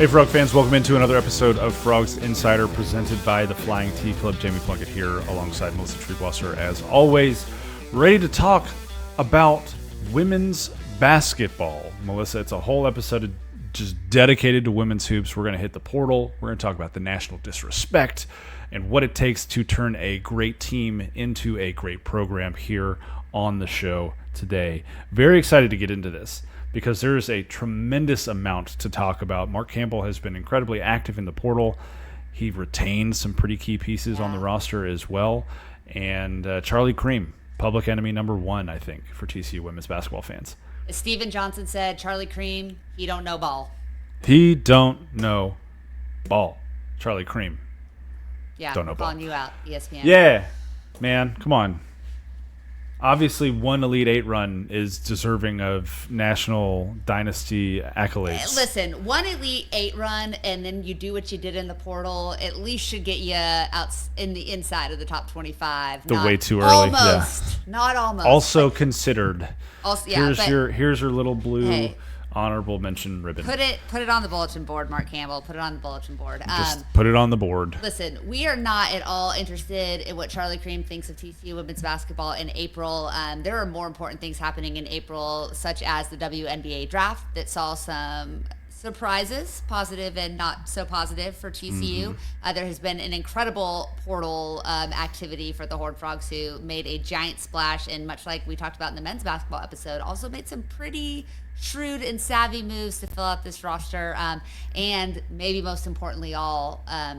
Hey, Frog fans, welcome into another episode of Frogs Insider presented by the Flying T Club. Jamie Plunkett here alongside Melissa Treebwasser, as always, ready to talk about women's basketball. Melissa, it's a whole episode just dedicated to women's hoops. We're going to hit the portal. We're going to talk about the national disrespect and what it takes to turn a great team into a great program here on the show today. Very excited to get into this, because there is a tremendous amount to talk about. Mark Campbell has been incredibly active in the portal. He retained some pretty key pieces on the roster as well. And Charlie Creme, public enemy number one, I think, for TCU women's basketball fans. As Steven Johnson said, Charlie Creme, he don't know ball. He don't know ball. Charlie Creme. Yeah, don't know ball. Calling you out, ESPN. Yeah, man, come on. Obviously, one Elite Eight run is deserving of national dynasty accolades. Listen, one Elite Eight run, and then you do what you did in the portal, at least should get you out in the inside of the top 25. Way too early. Almost. Yeah. Not almost. Also considered. Also, yeah, here's your little blue honorable mention ribbon. Put it on the bulletin board, Mark Campbell. Put it on the bulletin board. Just put it on the board. Listen, we are not at all interested in what Charlie Creme thinks of TCU women's basketball in April. There are more important things happening in April, such as the WNBA Draft that saw some surprises, positive and not so positive for TCU. There has been an incredible portal activity for the Horned Frogs, who made a giant splash, and much like we talked about in the men's basketball episode, also made some pretty shrewd and savvy moves to fill out this roster, and maybe most importantly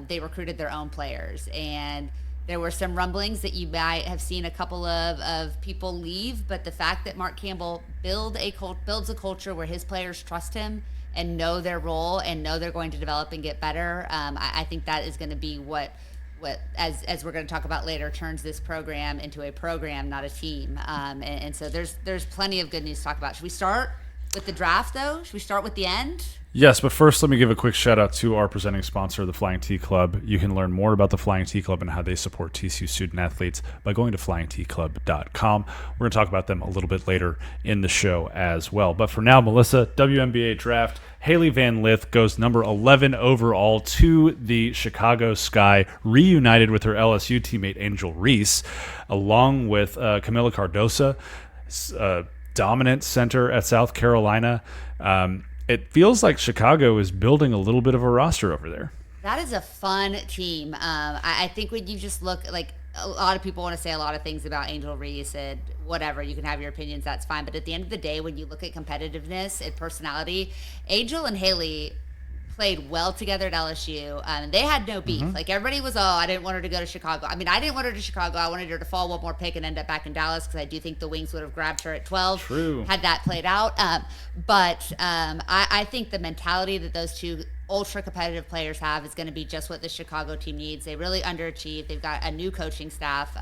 they recruited their own players. And there were some rumblings that you might have seen a couple of people leave, but the fact that Mark Campbell builds a culture where his players trust him and know their role and know they're going to develop and get better, I think that is going to be what as we're going to talk about later, turns this program into a program, not a team. And so there's plenty of good news to talk about. Should we start with the draft, though? Should we start with the end? Yes, but first let me give a quick shout out to our presenting sponsor, the Flying T Club. You can learn more about the Flying T Club and how they support TCU student athletes by going to flyingtclub.com. We're going to talk about them a little bit later in the show as well. But for now, Melissa, WNBA Draft, Hailey Van Lith goes number 11 overall to the Chicago Sky, reunited with her LSU teammate Angel Reese, along with Camila Cardoso, dominant center at South Carolina. It feels like Chicago is building a little bit of a roster over there. That is a fun team. I think when you just look, like, a lot of people want to say a lot of things about Angel Reese and whatever. You can have your opinions, that's fine. But at the end of the day, when you look at competitiveness and personality, Angel and Hailey played well together at LSU. They had no beef. Like, everybody was, I didn't want her to go to Chicago. I mean, I didn't want her to Chicago. I wanted her to fall one more pick and end up back in Dallas, because I do think the Wings would have grabbed her at 12. True. Had that played out. But I think the mentality that those two ultra-competitive players have is going to be just what the Chicago team needs. They really underachieved. They've got a new coaching staff.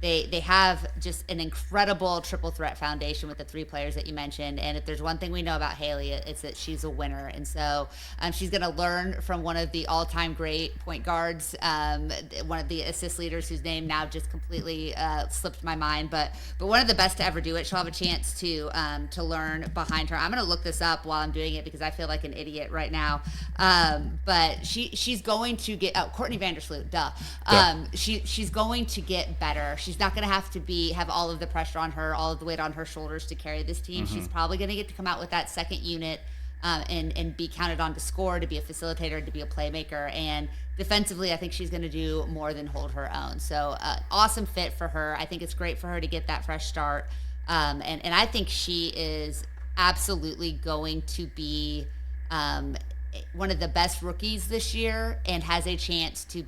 They have just an incredible triple threat foundation with the three players that you mentioned. And if there's one thing we know about Hailey, it's that she's a winner. And so she's going to learn from one of the all-time great point guards, one of the assist leaders whose name now just completely slipped my mind, but one of the best to ever do it. She'll have a chance to learn behind her. I'm going to look this up while I'm doing it, because I feel like an idiot right now. But she's going to get Courtney Vandersloot, duh. She's going to get better. She's not going to have all of the pressure on her, all of the weight on her shoulders to carry this team. She's probably going to get to come out with that second unit and be counted on to score, to be a facilitator, to be a playmaker. And defensively, I think she's going to do more than hold her own. So awesome fit for her. I think it's great for her to get that fresh start. And I think she is absolutely going to be one of the best rookies this year, and has a chance to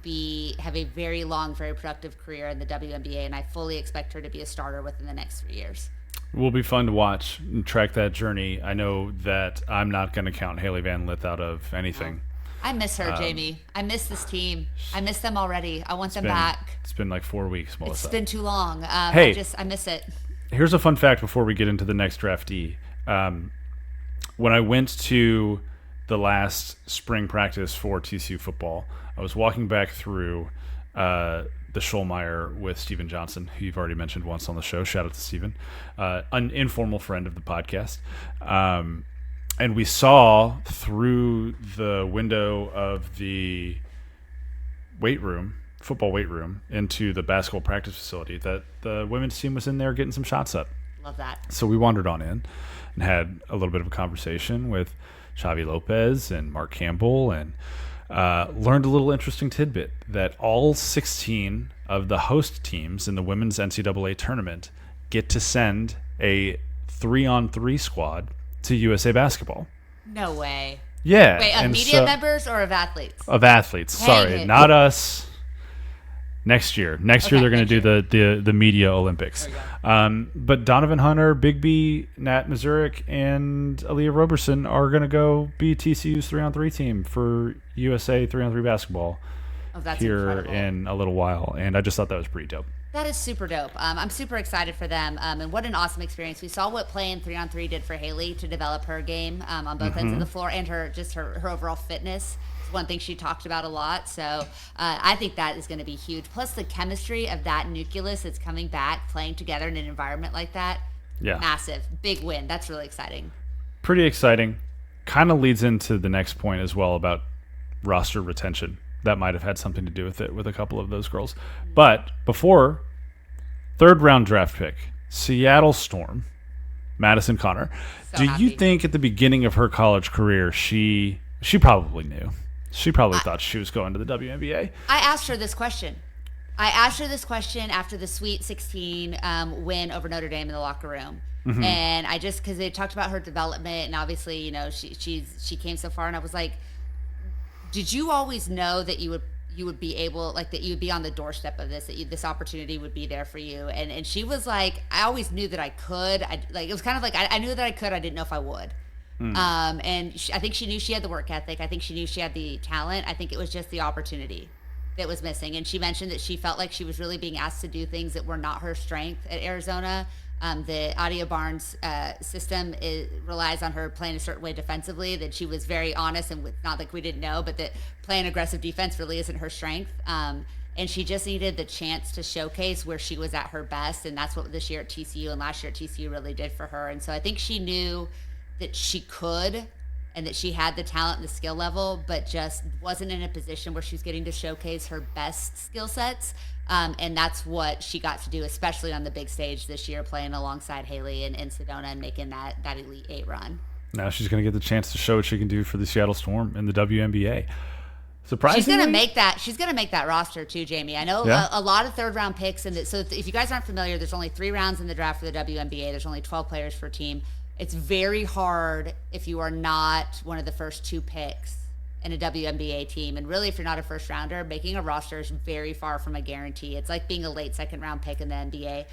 have a very long, very productive career in the WNBA, and I fully expect her to be a starter within the next 3 years. It will be fun to watch and track that journey. I know that I'm not going to count Hailey Van Lith out of anything. I miss her, Jamie. I miss this team. I miss them already. I want them back. It's been like 4 weeks, Melissa. It's been too long. Hey, I miss it. Here's a fun fact before we get into the next draftee. When I went to the last spring practice for TCU football, I was walking back through the Schollmeyer with Steven Johnson, who you've already mentioned once on the show. Shout out to Steven, an informal friend of the podcast. And we saw through the window of the football weight room, into the basketball practice facility that the women's team was in there getting some shots up. Love that. So we wandered on in and had a little bit of a conversation with Xavi Lopez and Mark Campbell, and learned a little interesting tidbit that all 16 of the host teams in the women's NCAA tournament get to send a 3-on-3 squad to USA Basketball. No way. Yeah. Wait, of media members or of athletes? Of athletes. Sorry, not us. Next year they're going to do the media Olympics. But Donovan Hunter, Bigby, Nat Mazurek, and Aaliyah Roberson are going to go be TCU's 3-on-3 team for USA 3-on-3 basketball here incredible. In a little while. And I just thought that was pretty dope. That is super dope. I'm super excited for them. And what an awesome experience. We saw what playing 3-on-3 did for Hailey to develop her game on both ends of the floor, and her overall fitness. It's one thing she talked about a lot. So I think that is going to be huge. Plus the chemistry of that nucleus that's coming back, playing together in an environment like that. Yeah. Massive. Big win. That's really exciting. Pretty exciting. Kind of leads into the next point as well about roster retention. That might have had something to do with it with a couple of those girls. But before, 3rd-round draft pick, Seattle Storm, Madison Conner. Do you think at the beginning of her college career she probably knew? She probably thought she was going to the WNBA. I asked her this question. After the Sweet 16 win over Notre Dame in the locker room. Mm-hmm. And I just, because they talked about her development, and obviously, you know, she came so far, and I was like, did you always know that you would be able, like, that you would be on the doorstep of this, that this opportunity would be there for you? And she was like, I always knew that I could. It was kind of like I knew that I could. I didn't know if I would. And I think she knew she had the work ethic. I think she knew she had the talent. I think it was just the opportunity that was missing. And she mentioned that she felt like she was really being asked to do things that were not her strength at Arizona. The Adia Barnes system relies on her playing a certain way defensively, that she was very honest, and not like we didn't know, but that playing aggressive defense really isn't her strength. And she just needed the chance to showcase where she was at her best, and that's what this year at TCU and last year at TCU really did for her. And so I think she knew that she could, and that she had the talent and the skill level, but just wasn't in a position where she's getting to showcase her best skill sets. And that's what she got to do, especially on the big stage this year, playing alongside Hailey and Sedona and making that Elite 8 run. Now she's going to get the chance to show what she can do for the Seattle Storm in the WNBA. Surprisingly, she's going to make that roster too, Jamie. I know a lot of 3rd-round picks, and so if you guys aren't familiar, there's only 3 rounds in the draft for the WNBA. There's only 12 players per team. It's very hard if you are not one of the first 2 picks in a WNBA team. And really, if you're not a first rounder, making a roster is very far from a guarantee. It's like being a late 2nd-round pick in the NBA.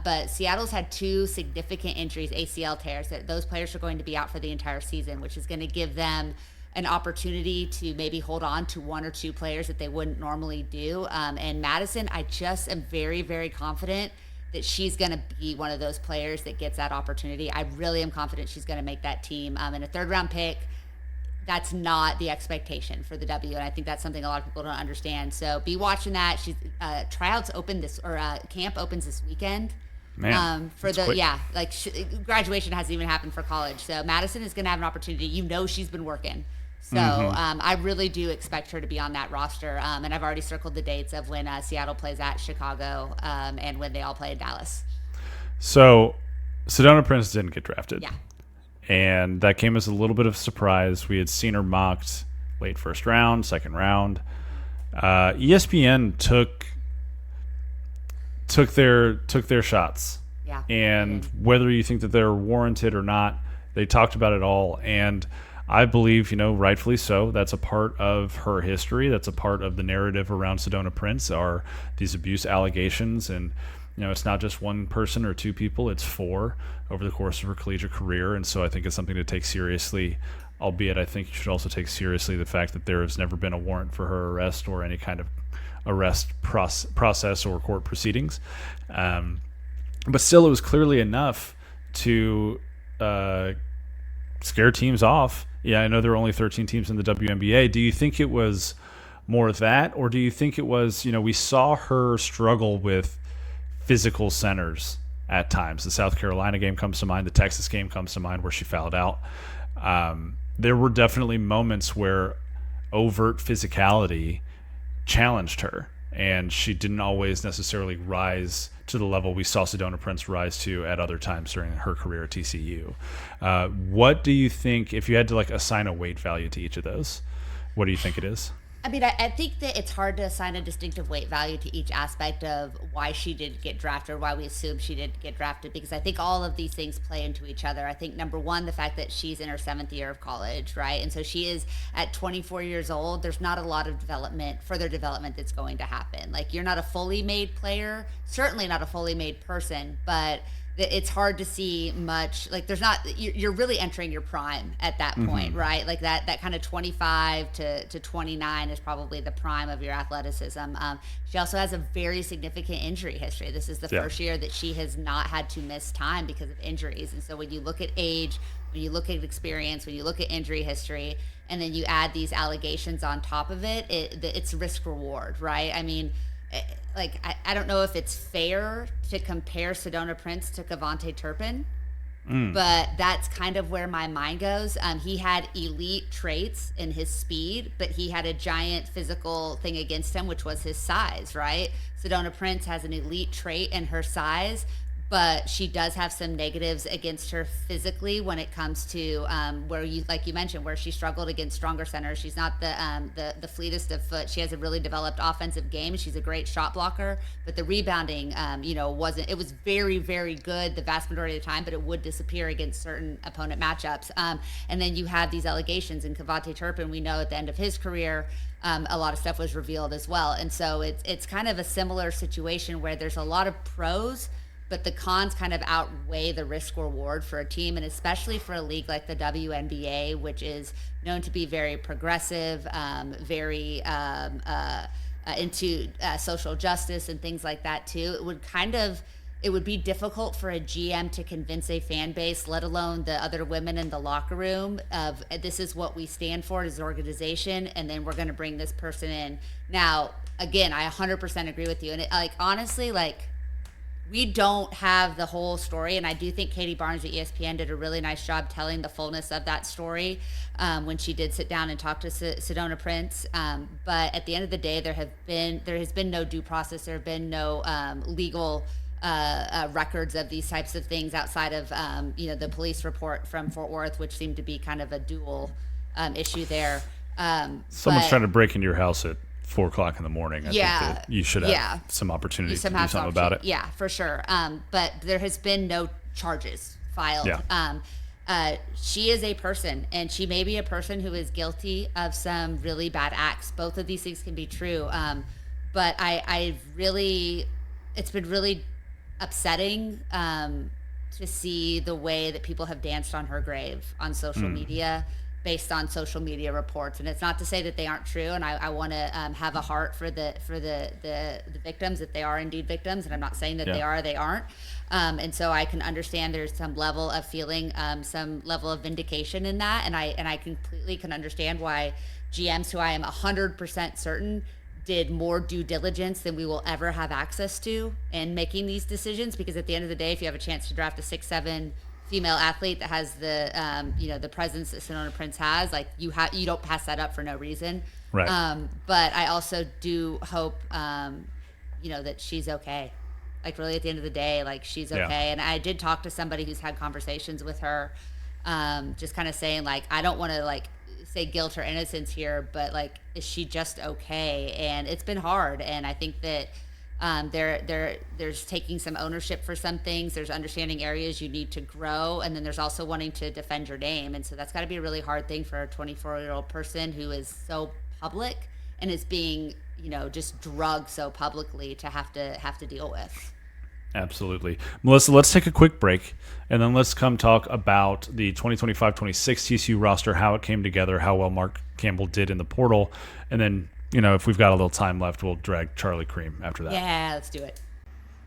But Seattle's had 2 significant injuries, ACL tears, that those players are going to be out for the entire season, which is going to give them an opportunity to maybe hold on to 1 or 2 players that they wouldn't normally do. And Madison, I just am very, very confident that she's going to be one of those players that gets that opportunity. I really am confident she's going to make that team. And a 3rd-round pick, that's not the expectation for the W, and I think that's something a lot of people don't understand. So be watching that. She's tryouts open camp opens this weekend. Man, for the graduation hasn't even happened for college. So Madison is going to have an opportunity. You know, she's been working. So I really do expect her to be on that roster. And I've already circled the dates of when Seattle plays at Chicago and when they all play in Dallas. So Sedona Prince didn't get drafted. Yeah. And that came as a little bit of a surprise. We had seen her mocked late 1st round, 2nd round. ESPN took their shots. Yeah. And whether you think that they're warranted or not, they talked about it all. And I believe, rightfully so, that's a part of her history. That's a part of the narrative around Sedona Prince are these abuse allegations. And, it's not just one person or 2 people, it's 4 over the course of her collegiate career. And so I think it's something to take seriously, albeit I think you should also take seriously the fact that there has never been a warrant for her arrest or any kind of arrest process or court proceedings. But still, it was clearly enough to scare teams off. Yeah, I know there are only 13 teams in the WNBA. Do you think it was more of that, or do you think it was, we saw her struggle with physical centers at times? The South Carolina game comes to mind. The Texas game comes to mind where she fouled out. there were definitely moments where overt physicality challenged her, and she didn't always necessarily rise to the level we saw Sedona Prince rise to at other times during her career at TCU. What do you think, if you had to assign a weight value to each of those, what do you think it is? I mean, I think that it's hard to assign a distinctive weight value to each aspect of why she did get drafted or why we assume she did get drafted, because I think all of these things play into each other. I think, number one, the fact that she's in her 7th year of college, right? And so she is at 24 years old. There's not a lot of further development that's going to happen. You're not a fully made player, certainly not a fully made person, but it's hard to see much. There's not, you're really entering your prime at that point, right? That kind of 25 to 29 is probably the prime of your athleticism. She also has a very significant injury history. This is the first year that she has not had to miss time because of injuries. And so when you look at age, when you look at experience, when you look at injury history, and then you add these allegations on top of it, it's risk reward, right? I mean, I don't know if it's fair to compare Sedona Prince to Cavante Turpin, but that's kind of where my mind goes. He had elite traits in his speed, but he had a giant physical thing against him, which was his size, right? Sedona Prince has an elite trait in her size, but she does have some negatives against her physically when it comes to where you mentioned, where she struggled against stronger centers. She's not the fleetest of foot. She has a really developed offensive game. She's a great shot blocker, but the rebounding, wasn't. It was very, very good the vast majority of the time, but it would disappear against certain opponent matchups. And then you have these allegations in Cavante Turpin. We know at the end of his career, a lot of stuff was revealed as well, and so it's kind of a similar situation where there's a lot of pros, but the cons kind of outweigh the risk reward for a team, and especially for a league like the WNBA, which is known to be very progressive, very into social justice and things like that too. It would be difficult for a GM to convince a fan base, let alone the other women in the locker room, of this is what we stand for as an organization, and then we're going to bring this person in. Now, again, I 100% agree with you, and honestly, we don't have the whole story, and I do think Katie Barnes at ESPN did a really nice job telling the fullness of that story when she did sit down and talk to Sedona Prince. But at the end of the day, there has been no due process. There have been no legal records of these types of things outside of the police report from Fort Worth, which seemed to be kind of a dual issue there. Someone's trying to break into your house at 4 o'clock in the morning. I think that you should have some opportunity to do something about it. Yeah, for sure. But there has been no charges filed. Yeah. She is a person, and she may be a person who is guilty of some really bad acts. Both of these things can be true. But it's been really upsetting to see the way that people have danced on her grave on social media, based on social media reports. And it's not to say that they aren't true, and I want to have a heart for the victims, if they are indeed victims, and I'm not saying that they aren't. And so I can understand there's some level of feeling, some level of vindication in that, and I completely can understand why GMs, who I am 100% certain did more due diligence than we will ever have access to in making these decisions, because at the end of the day, if you have a chance to draft a 6'7" female athlete that has the presence that Sedona Prince has, you don't pass that up for no reason. Right. But I also do hope that she's okay. Really at the end of the day, she's okay. Yeah. And I did talk to somebody who's had conversations with her, just kind of saying I don't want to say guilt or innocence here, but is she just okay? And it's been hard, and I think that there's taking some ownership for some things. There's understanding areas you need to grow, and then there's also wanting to defend your name. And so that's got to be a really hard thing for a 24-year-old person who is so public and is being, just drugged so publicly to have to deal with. Absolutely. Melissa, let's take a quick break, and then let's come talk about the 2025-26 TCU roster, how it came together, how well Mark Campbell did in the portal, and then if we've got a little time left, we'll drag Charlie Creme after that. Yeah, let's do it.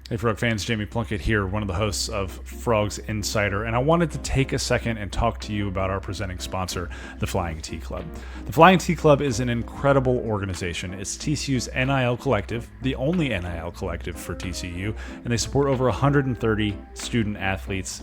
Hey, Frog fans, Jamie Plunkett here, one of the hosts of Frogs Insider, and I wanted to take a second and talk to you about our presenting sponsor, the Flying T Club. The Flying T Club is an incredible organization. It's TCU's NIL collective, the only NIL collective for TCU, and they support over 130 student athletes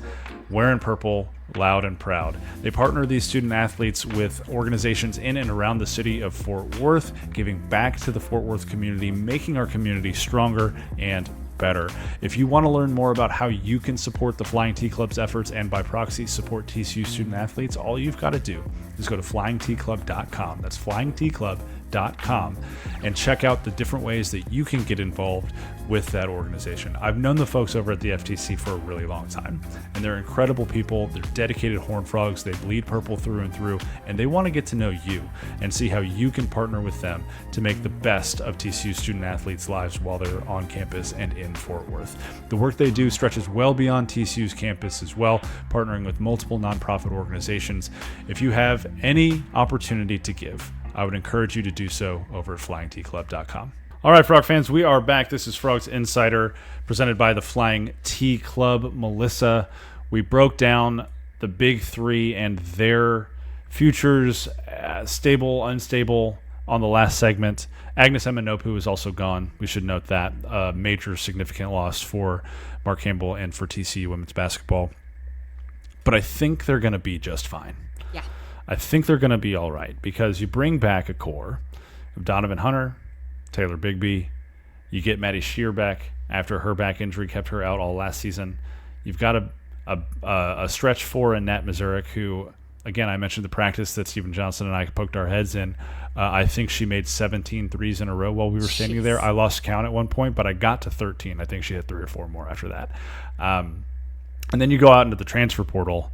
wearing purple, loud and proud. They partner these student athletes with organizations in and around the city of Fort Worth, giving back to the Fort Worth community, making our community stronger and better. If you want to learn more about how you can support the Flying T Club's efforts and by proxy support TCU student athletes, all you've got to do is go to flyingtclub.com. That's flyingtclub.com and check out the different ways that you can get involved with that organization. I've known the folks over at the FTC for a really long time, and they're incredible people. They're dedicated Horned Frogs. They bleed purple through and through, and they want to get to know you and see how you can partner with them to make the best of TCU student athletes' lives while they're on campus and in Fort Worth. The work they do stretches well beyond TCU's campus as well, partnering with multiple nonprofit organizations. If you have any opportunity to give, I would encourage you to do so over at flyingtclub.com. All right, Frog fans, we are back. This is Frogs Insider, presented by the Flying T Club. Melissa, we broke down the big three and their futures, stable, unstable, on the last segment. Agnes Eminopu is also gone. We should note that. A major significant loss for Mark Campbell and for TCU women's basketball. But I think they're going to be just fine. Yeah. I think they're going to be all right because you bring back a core of Donovan Hunter, Taylor Bigby. You get Maddie Shear back after her back injury kept her out all last season. You've got a stretch four in Nat Mazurek, who, again, I mentioned the practice that Stephen Johnson and I poked our heads in. I think she made 17 threes in a row while we were standing there. I lost count at one point, but I got to 13. I think she had 3 or 4 more after that. And then you go out into the transfer portal,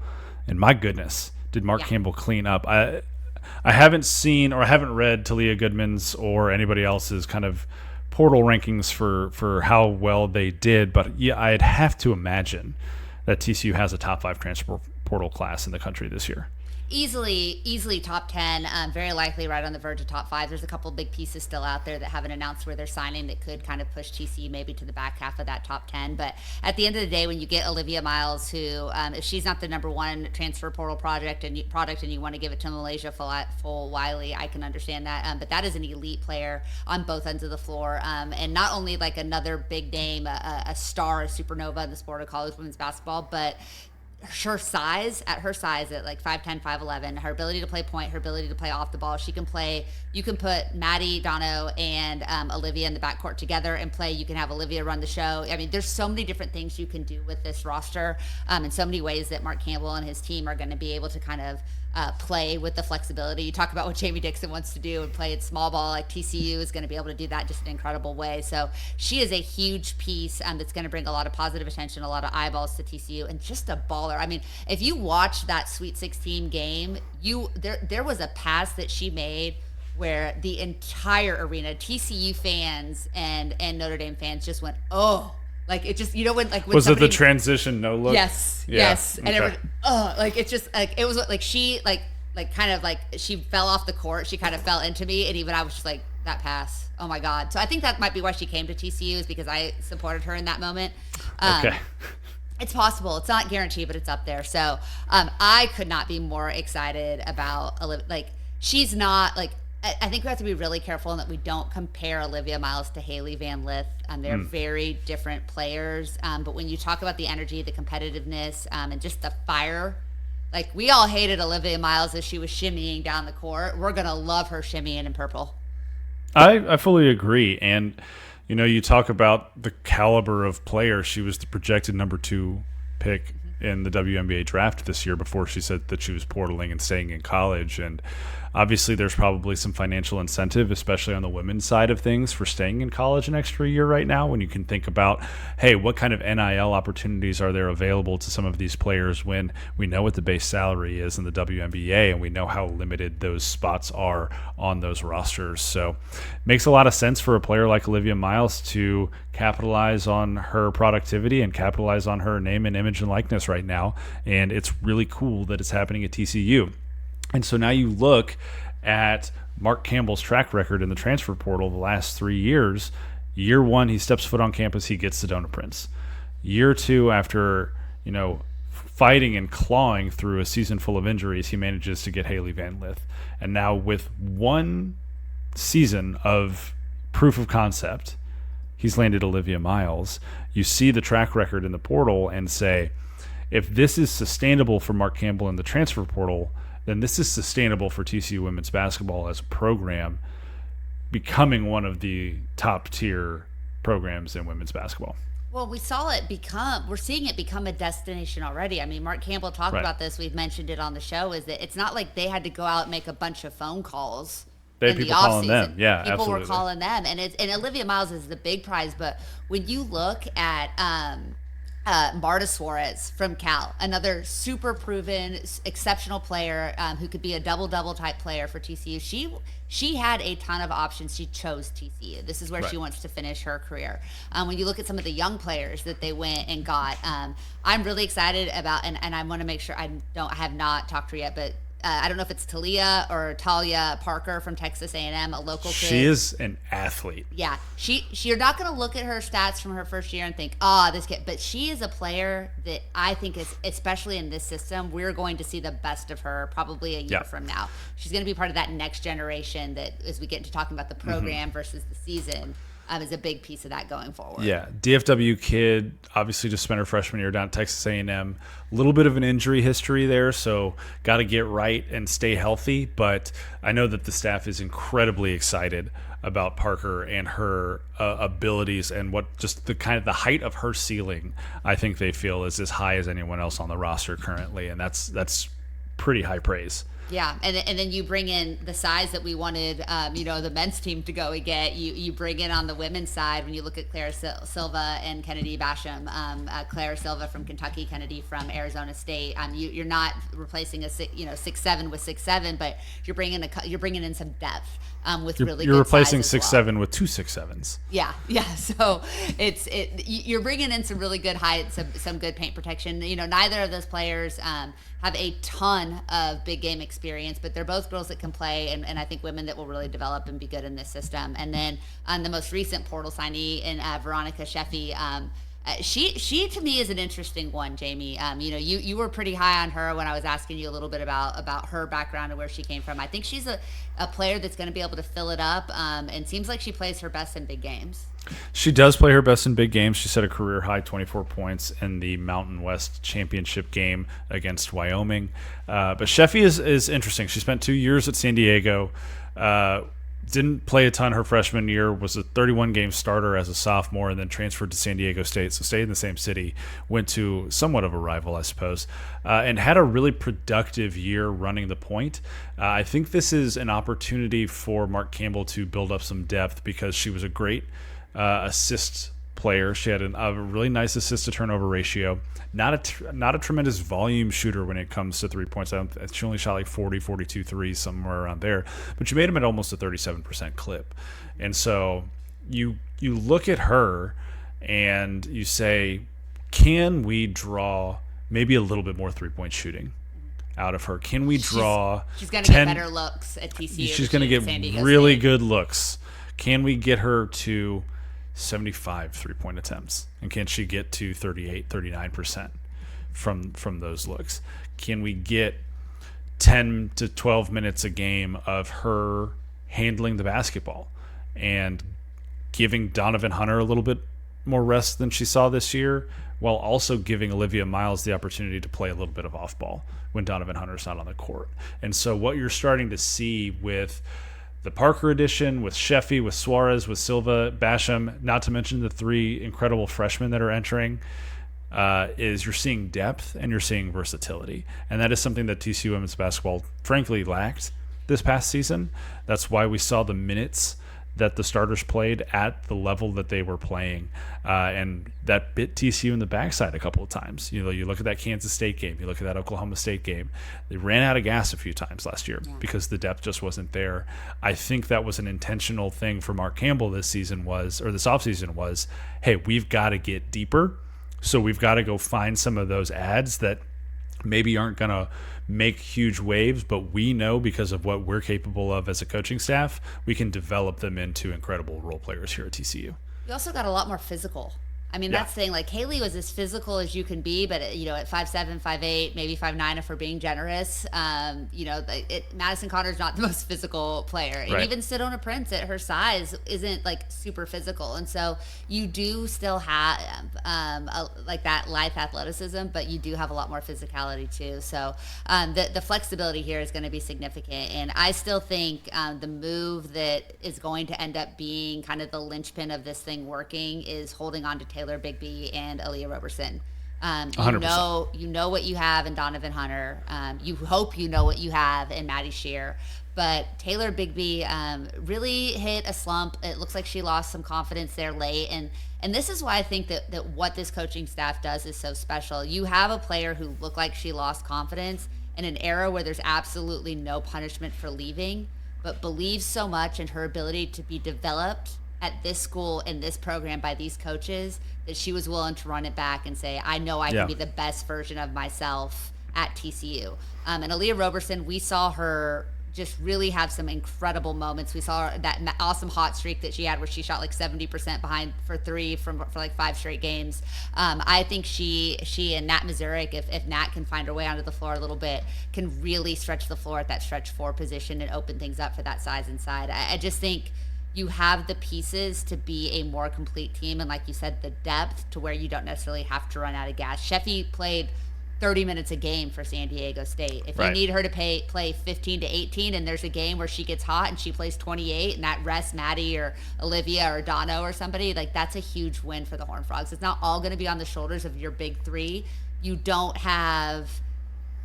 and my goodness, did Mark Campbell clean up. I haven't seen or I haven't read Talia Goodman's or anybody else's kind of portal rankings for how well they did, but yeah, I'd have to imagine that TCU has a top 5 transfer portal class in the country this year. Easily top 10, very likely right on the verge of top 5. There's a couple big pieces still out there that haven't announced where they're signing that could kind of push TCU maybe to the back half of that top 10. But at the end of the day, when you get Olivia Miles, who if she's not the number one transfer portal product and you want to give it to Malaysia full Wiley, I can understand that. But that is an elite player on both ends of the floor, and not only like another big name, a star, a supernova in the sport of college women's basketball, but her size at like 5'10", 5'11", her ability to play point, her ability to play off the ball. She can play. You can put Maddie, Dono, and Olivia in the backcourt together and play. You can have Olivia run the show. I mean, there's so many different things you can do with this roster, and so many ways that Mark Campbell and his team are going to be able to kind of play with the flexibility. You talk about what Jamie Dixon wants to do and play at small ball. Like TCU is going to be able to do that just in an incredible way. So she is a huge piece that's going to bring a lot of positive attention, a lot of eyeballs to TCU, and just a baller. I mean, if you watch that Sweet 16 game, there was a pass that she made where the entire arena, TCU fans and Notre Dame fans, just went, oh. Like it just, when was it the transition no look? Yes, yeah. yes, okay. And like it's just like it was like she kind of like she fell off the court. She kind of fell into me, and even I was just like, that pass, oh my god. So I think that might be why she came to TCU, is because I supported her in that moment. Okay. It's possible. It's not guaranteed, but it's up there. So I could not be more excited about she's not like. I think we have to be really careful that we don't compare Olivia Miles to Hailey Van Lith. They're very different players. But when you talk about the energy, the competitiveness, and just the fire, like we all hated Olivia Miles as she was shimmying down the court. We're going to love her shimmying in purple. I fully agree. And, you talk about the caliber of player. She was the projected number 2 pick in the WNBA draft this year before she said that she was portaling and staying in college. And obviously there's probably some financial incentive, especially on the women's side of things, for staying in college an extra year right now, when you can think about, hey, what kind of NIL opportunities are there available to some of these players when we know what the base salary is in the WNBA and we know how limited those spots are on those rosters. So it makes a lot of sense for a player like Olivia Miles to capitalize on her productivity and capitalize on her name and image and likeness right now. And it's really cool that it's happening at TCU. And so now you look at Mark Campbell's track record in the transfer portal the last 3 years, Year 1, he steps foot on campus, he gets Sedona Prince. Year 2, after, fighting and clawing through a season full of injuries, he manages to get Hailey Van Lith. And now with one season of proof of concept, he's landed Olivia Miles. You see the track record in the portal and say, if this is sustainable for Mark Campbell in the transfer portal, then this is sustainable for TCU women's basketball as a program, becoming one of the top tier programs in women's basketball. Well, we're seeing it become a destination already. I mean, Mark Campbell talked about this. We've mentioned it on the show, is that it's not like they had to go out and make a bunch of phone calls. They had people calling them. Yeah, people absolutely. were calling them. And Olivia Miles is the big prize. But when you look at Marta Suarez from Cal, another super proven, exceptional player who could be a double-double type player for TCU. She had a ton of options. She chose TCU. This is where she wants to finish her career. When you look at some of the young players that they went and got, I'm really excited about, and I want to make sure I have not talked to her yet, but I don't know if it's Talia Parker from Texas A&M, a local kid. She is an athlete. Yeah. You're not going to look at her stats from her first year and think, this kid. But she is a player that I think is, especially in this system, we're going to see the best of her probably a year from now. She's going to be part of that next generation that, as we get into talking about the program versus the season, is a big piece of that going forward. Yeah, DFW kid, obviously just spent her freshman year down at Texas A&M. A little bit of an injury history there, so got to get right and stay healthy. But I know that the staff is incredibly excited about Parker and her abilities and what just the height of her ceiling. I think they feel is as high as anyone else on the roster currently, and that's pretty high praise. Yeah, and then you bring in the size that we wanted, the men's team to go and get. You bring in on the women's side when you look at Clara Silva and Kennedy Basham. Clara Silva from Kentucky, Kennedy from Arizona State. You're not replacing a 6'7" with 6'7", but you're bringing in some depth with really. You're good replacing size 6'7" with 2 6'7s. Yeah. So you're bringing in some really good height, some good paint protection. Neither of those players have a ton of big game experience, but they're both girls that can play, and I think women that will really develop and be good in this system. And then the most recent portal signee in Veronica Sheffy, she to me is an interesting one, Jamie. You were pretty high on her when I was asking you a little bit about her background and where she came from. I think she's a player that's going to be able to fill it up, and seems like she plays her best in big games. She does play her best in big games. She set a career high 24 points in the Mountain West Championship game against Wyoming. But Sheffy is interesting. She spent 2 years at San Diego. Didn't play a ton her freshman year, was a 31-game starter as a sophomore, and then transferred to San Diego State, so stayed in the same city, went to somewhat of a rival, I suppose, and had a really productive year running the point. I think this is an opportunity for Mark Campbell to build up some depth because she was a great assist player. She had a really nice assist to turnover ratio. Not a tremendous volume shooter when it comes to 3 points. She only shot like 42 threes, somewhere around there. But she made them at almost a 37% clip. And so you look at her and you say, can we draw maybe a little bit more 3-point shooting out of her? Can we draw? She's going to get better looks at TCU. She's going to get really good looks. Can we get her to 75 3-point attempts, and can she get to 39% from those looks? Can we get 10 to 12 minutes a game of her handling the basketball and giving Donovan Hunter a little bit more rest than she saw this year, while also giving Olivia Miles the opportunity to play a little bit of off ball when Donovan Hunter's not on the court? And so what you're starting to see with the Parker edition, with Sheffy, with Suarez, with Silva, Basham, not to mention the 3 incredible freshmen that are entering, is you're seeing depth and you're seeing versatility. And that is something that TCU women's basketball, frankly, lacked this past season. That's why we saw the minutes that the starters played at the level that they were playing, and that bit TCU in the backside a couple of times. You look at that Kansas State game, you look at that Oklahoma State game. They ran out of gas a few times last year because the depth just wasn't there. I think that was an intentional thing for Mark Campbell this offseason was, hey, we've got to get deeper, so we've got to go find some of those ads that maybe aren't going to make huge waves, but we know because of what we're capable of as a coaching staff, we can develop them into incredible role players here at TCU. You also got a lot more physical. I mean, that's saying like Hailey was as physical as you can be, but at 5'7", 5'8", maybe 5'9" if we're being generous. Madison Conner's not the most physical player, and even Sedona Prince at her size isn't like super physical, and so you do still have like that life athleticism, but you do have a lot more physicality too. So the flexibility here is going to be significant, and I still think the move that is going to end up being kind of the linchpin of this thing working is holding on to Taylor Bigby and Aaliyah Roberson. You know what you have in Donovan Hunter. You hope you know what you have in Maddie Shear. But Taylor Bigby really hit a slump. It looks like she lost some confidence there late. And this is why I think that what this coaching staff does is so special. You have a player who looked like she lost confidence in an era where there's absolutely no punishment for leaving, but believes so much in her ability to be developed at this school in this program by these coaches that she was willing to run it back and say, I know I can be the best version of myself at TCU. And Aaliyah Roberson, we saw her just really have some incredible moments. We saw that awesome hot streak that she had where she shot like 70% behind for three for like 5 straight games. I think she and Nat Mazurek, if Nat can find her way onto the floor a little bit, can really stretch the floor at that stretch 4 position and open things up for that size inside. I just think you have the pieces to be a more complete team. And like you said, the depth to where you don't necessarily have to run out of gas. Sheffy played 30 minutes a game for San Diego State. If you need her to play 15 to 18 and there's a game where she gets hot and she plays 28 and that rests Maddie or Olivia or Dono or somebody, like that's a huge win for the Horned Frogs. It's not all going to be on the shoulders of your big 3. You don't have,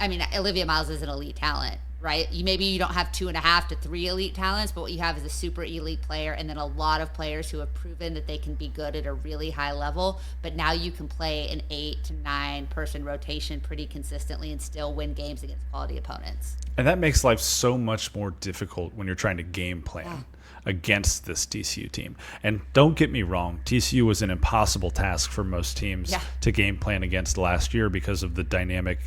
Olivia Miles is an elite talent. Right? Maybe you don't have 2.5 to 3 elite talents, but what you have is a super elite player and then a lot of players who have proven that they can be good at a really high level. But now you can play an 8 to 9 person rotation pretty consistently and still win games against quality opponents. And that makes life so much more difficult when you're trying to game plan against this TCU team. And don't get me wrong, TCU was an impossible task for most teams to game plan against last year because of the dynamic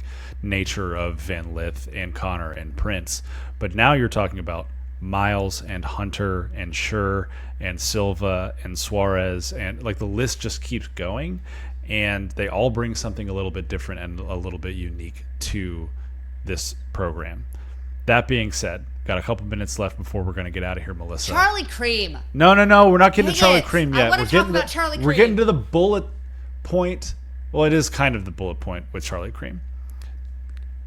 nature of Van Lith and Conner and Prince. But now you're talking about Miles and Hunter and Schur and Silva and Suarez, and like the list just keeps going, and they all bring something a little bit different and a little bit unique to this program. That being said, got a couple minutes left before we're going to get out of here, Melissa. Charlie Creme. No, we're not getting to Charlie Creme yet. I want to talk about Charlie Creme. We're getting to the bullet point. Well, it is kind of the bullet point with Charlie Creme.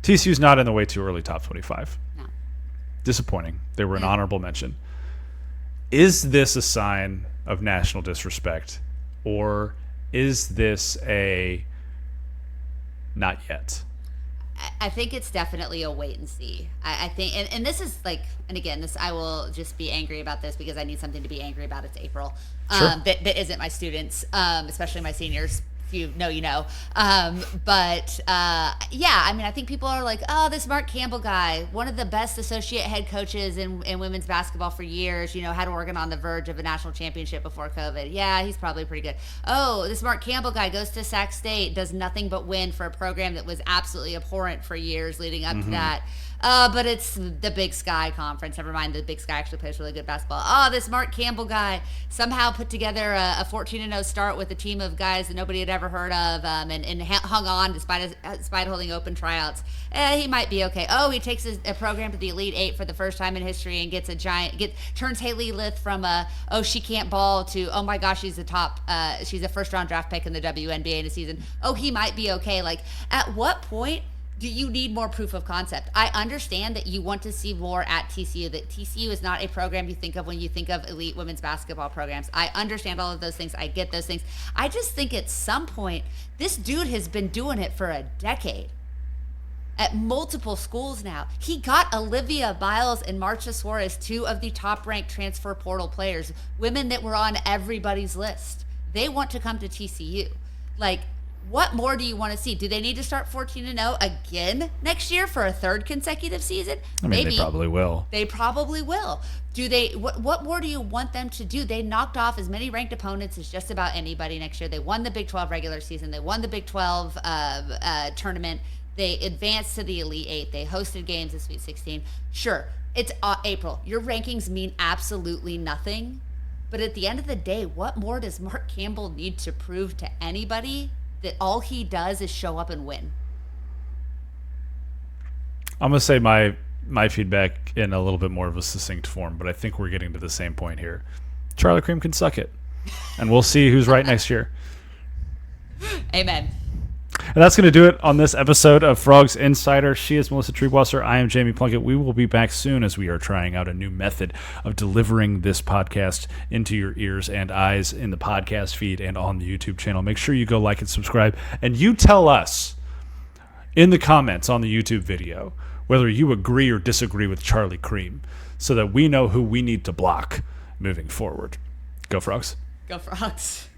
TCU's not in the way too early top 25. No. Disappointing. They were an honorable mention. Is this a sign of national disrespect, or is this a not yet? I think it's definitely a wait and see. I think, and this is like, and again, this I will just be angry about this because I need something to be angry about. It's April. Sure. That isn't my students, especially my seniors. You know. I think people are like, oh, this Mark Campbell guy, one of the best associate head coaches in women's basketball for years, had Oregon on the verge of a national championship before COVID. Yeah, he's probably pretty good. Oh, this Mark Campbell guy goes to Sac State, does nothing but win for a program that was absolutely abhorrent for years leading up to that. But it's the Big Sky Conference. Never mind, the Big Sky actually plays really good basketball. Oh, this Mark Campbell guy somehow put together a 14-0 start with a team of guys that nobody had ever heard of, and hung on despite holding open tryouts. He might be okay. Oh, he takes a program to the Elite 8 for the first time in history and gets turns Hailey Van Lith from she can't ball to, oh my gosh, she's a first-round draft pick in the WNBA in a season. Oh, he might be okay. Like, at what point do you need more proof of concept? I understand that you want to see more at TCU, that TCU is not a program you think of when you think of elite women's basketball programs. I understand all of those things. I get those things. I just think at some point, this dude has been doing it for a decade at multiple schools now. He got Olivia Miles and Marcia Suarez, 2 of the top-ranked transfer portal players, women that were on everybody's list. They want to come to TCU. Like, what more do you want to see? Do they need to start 14-0 again next year for a 3rd consecutive season? Maybe. They probably will. They probably will. Do they? What more do you want them to do? They knocked off as many ranked opponents as just about anybody next year. They won the Big 12 regular season. They won the Big 12 tournament. They advanced to the Elite 8. They hosted games in Sweet 16. Sure, it's April. Your rankings mean absolutely nothing. But at the end of the day, what more does Mark Campbell need to prove to anybody that all he does is show up and win? I'm going to say my feedback in a little bit more of a succinct form, but I think we're getting to the same point here. Charlie Creme can suck it, and we'll see who's right next year. Amen. And that's going to do it on this episode of Frogs Insider. She is Melissa Treebwasser. I am Jamie Plunkett. We will be back soon as we are trying out a new method of delivering this podcast into your ears and eyes in the podcast feed and on the YouTube channel. Make sure you go like and subscribe. And you tell us in the comments on the YouTube video whether you agree or disagree with Charlie Creme so that we know who we need to block moving forward. Go Frogs. Go Frogs.